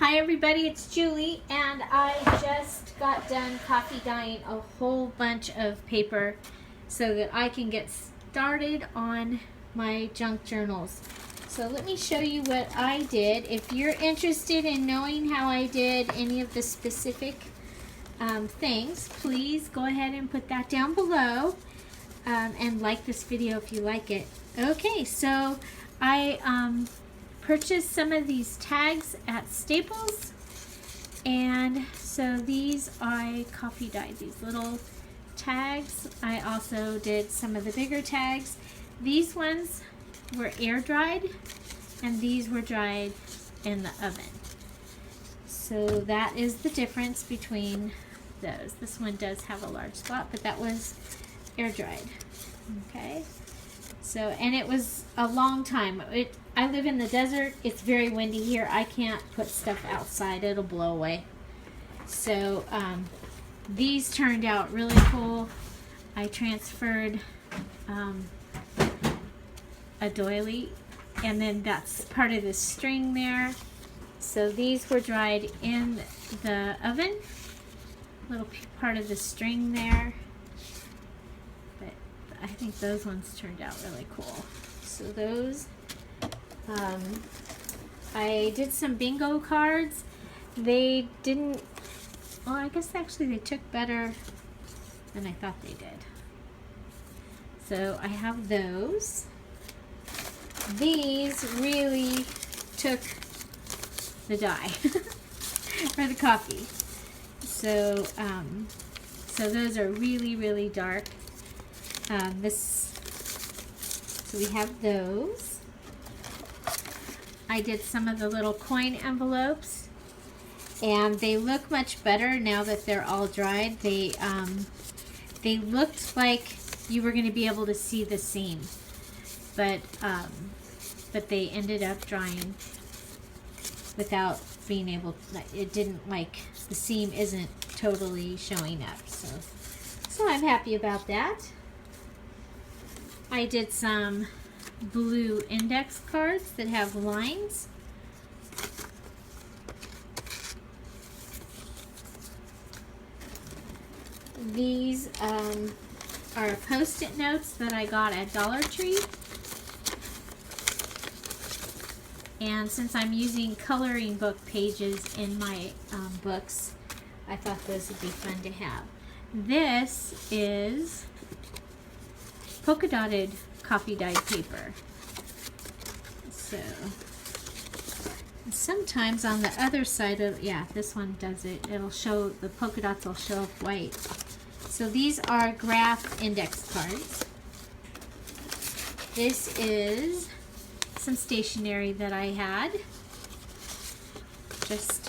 Hi everybody, it's Julie, and I just got done coffee dyeing a whole bunch of paper so that I can get started on my junk journals. So let me show you what I did. If you're interested in knowing how I did any of the specific things, please go ahead and put that down below and like this video if you like it. Okay, so I purchased some of these tags at Staples, and so these I coffee dyed, these little tags. I also did some of the bigger tags. These ones were air dried and these were dried in the oven. So that is the difference between those. This one does have a large spot, but that was air dried. Okay, so, and it was a long time. I live in the desert. It's very windy here. I can't put stuff outside. It'll blow away. So these turned out really cool. I transferred a doily, and then that's part of the string there. So these were dried in the oven. Little part of the string there. But I think those ones turned out really cool. So those. I did some bingo cards. They didn't, well, I guess actually they took better than I thought they did. So I have those. These really took the dye for the coffee. So, so those are really, really dark. So we have those. I did some of the little coin envelopes, and they look much better now that they're all dried. They looked like you were going to be able to see the seam, but they ended up drying without being able. It didn't, like, the seam isn't totally showing up. So I'm happy about that. I did some blue index cards that have lines. These are Post-it notes that I got at Dollar Tree. And since I'm using coloring book pages in my books, I thought those would be fun to have. This is polka dotted coffee dyed paper. So sometimes on the other side of, yeah, this one does it. It'll show, the polka dots will show up white. So these are Graft index cards. This is some stationery that I had. Just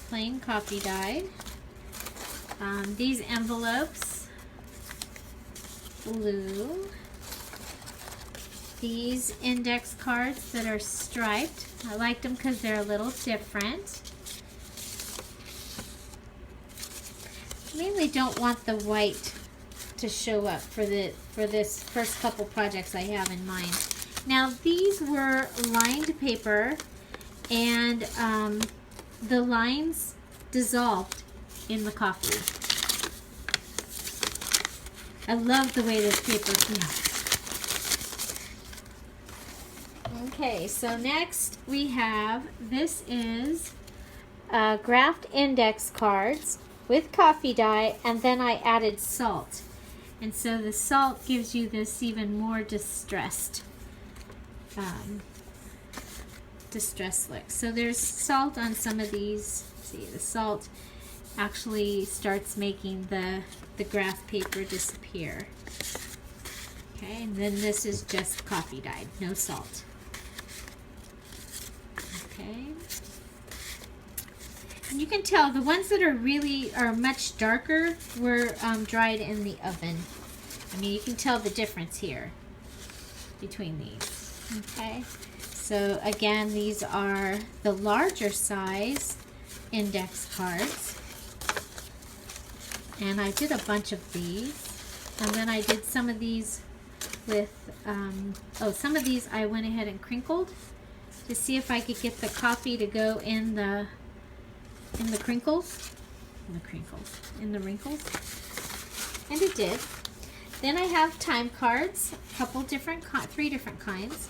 plain coffee dyed. These envelopes, blue. These index cards that are striped. I liked them because they're a little different. Mainly don't want the white to show up for this first couple projects I have in mind. Now these were lined paper, and the lines dissolved in the coffee. I love the way this paper feels. Okay, so next we have, this is Graft index cards with coffee dye, and then I added salt. And so the salt gives you this even more distressed look. So there's salt on some of these. See, the salt actually starts making the Graft paper disappear. Okay, and then this is just coffee dyed, no salt. Okay. And you can tell the ones that are much darker were dried in the oven. I mean, you can tell the difference here between these. Okay. So again, these are the larger size index cards. And I did a bunch of these. And then I did some of these with, some of these I went ahead and crinkled to see if I could get the coffee to go in the in the crinkles. In the wrinkles. And it did. Then I have time cards, a couple different, 3 different kinds.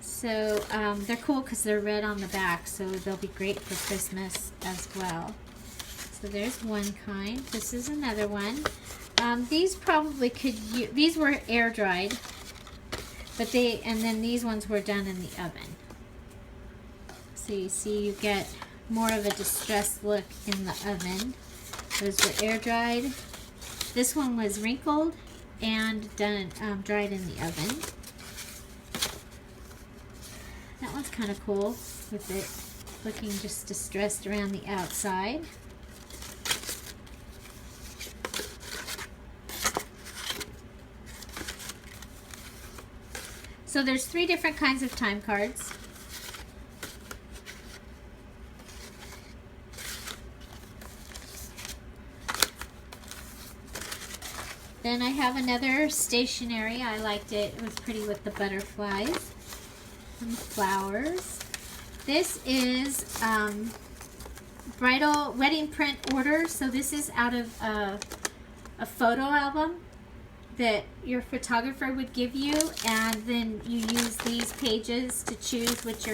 So they're cool because they're red on the back, so they'll be great for Christmas as well. So there's one kind. This is another one. These probably could use, these were air dried, but and then these ones were done in the oven. So you see you get more of a distressed look in the oven. Those were air dried. This one was wrinkled and done dried in the oven. That one's kind of cool with it looking just distressed around the outside. So there's 3 different kinds of time cards. Then I have another stationery. I liked it. It was pretty with the butterflies and flowers. This is bridal wedding print order. So this is out of a photo album that your photographer would give you, and then you use these pages to choose which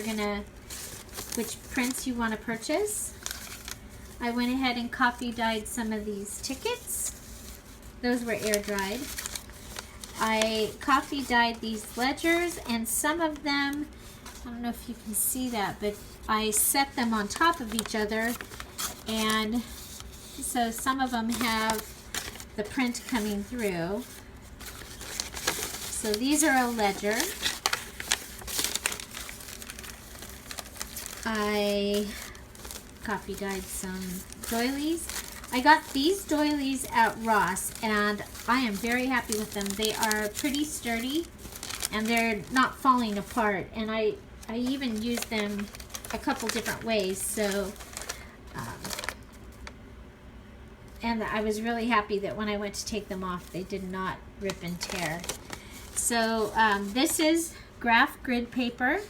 prints you want to purchase. I went ahead and coffee dyed some of these tickets. Those were air dried. I coffee dyed these ledgers, and some of them, I don't know if you can see that, but I set them on top of each other, and so some of them have the print coming through. So these are a ledger. I coffee dyed some doilies. I got these doilies at Ross, and I am very happy with them. They are pretty sturdy, and they're not falling apart. And I even used them a couple different ways. So, and I was really happy that when I went to take them off, they did not rip and tear. So this is Graft grid paper.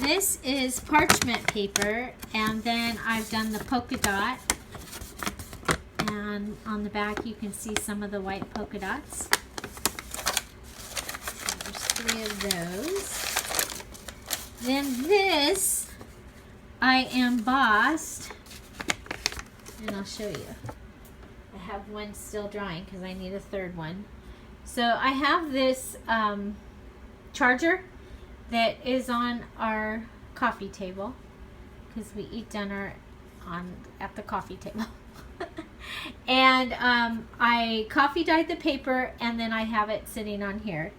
This is parchment paper, and then I've done the polka dot, and on the back you can see some of the white polka dots. So there's 3 of those. Then this I embossed, and I'll show you. I have one still drying because I need a 3rd one. So I have this charger that is on our coffee table because we eat dinner at the coffee table. And I coffee dyed the paper, and then I have it sitting on here,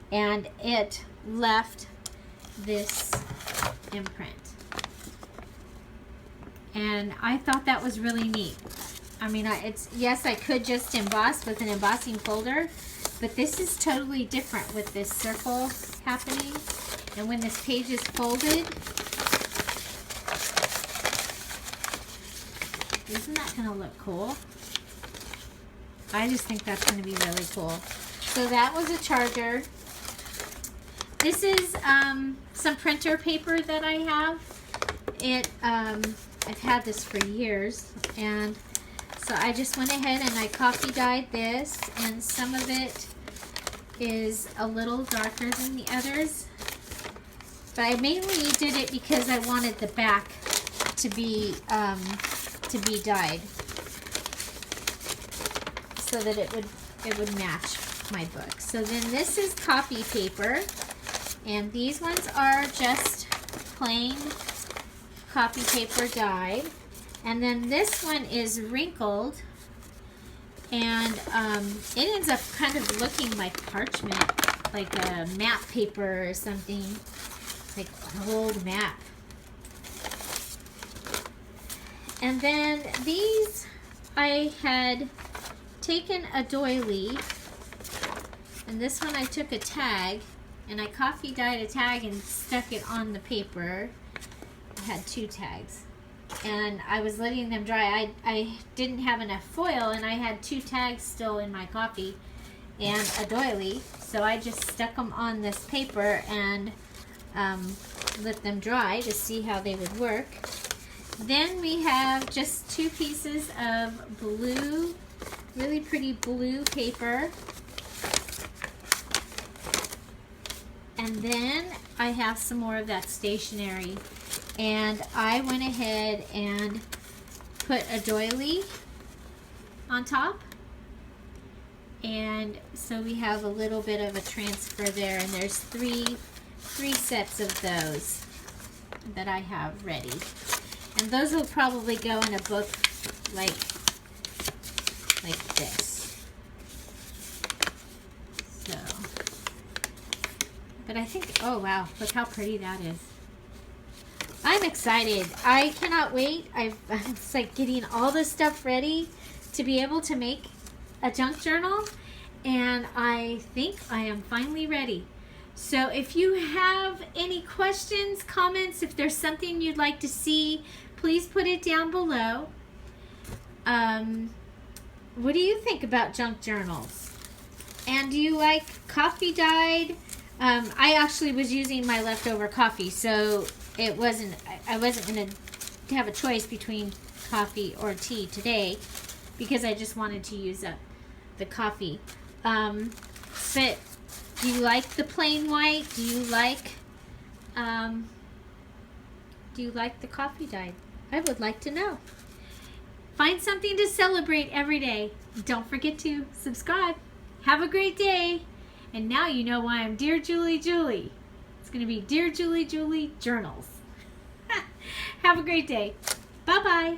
and it left this imprint, and I thought that was really neat. I mean, yes, I could just emboss with an embossing folder, but this is totally different with this circle happening. And when this page is folded, isn't that going to look cool? I just think that's going to be really cool. So that was a charger. This is some printer paper that I have. I've had this for years, and so I just went ahead and I coffee dyed this, and some of it is a little darker than the others. But I mainly did it because I wanted the back to be dyed, so that it would match my book. So then this is copy paper, and these ones are just plain copy paper dyed. And then this one is wrinkled, and it ends up kind of looking like parchment, like a map paper or something. Like an old map. And then these, I had taken a doily, and this one I took a tag, and I coffee dyed a tag and stuck it on the paper. I had 2 tags, and I was letting them dry. I didn't have enough foil, and I had 2 tags still in my coffee, and a doily. So I just stuck them on this paper and let them dry to see how they would work. Then we have just 2 pieces of blue, really pretty blue paper. And then I have some more of that stationery. And I went ahead and put a doily on top. And so we have a little bit of a transfer there, and there's three sets of those that I have ready. And those will probably go in a book like this. So, but I think, oh wow, look how pretty that is. I'm excited. I cannot wait. It's like getting all this stuff ready to be able to make a junk journal, and I think I am finally ready. So if you have any questions, comments, if there's something you'd like to see, please put it down below. What do you think about junk journals? And do you like coffee dyed? I actually was using my leftover coffee, so I wasn't going to have a choice between coffee or tea today, because I just wanted to use up the coffee. But do you like the plain white? Do you like the coffee dyed? I would like to know. Find something to celebrate every day. Don't forget to subscribe. Have a great day. And now you know why I'm Dearjuliejulie. It's going to be Dearjuliejulie Journals. Have a great day. Bye-bye.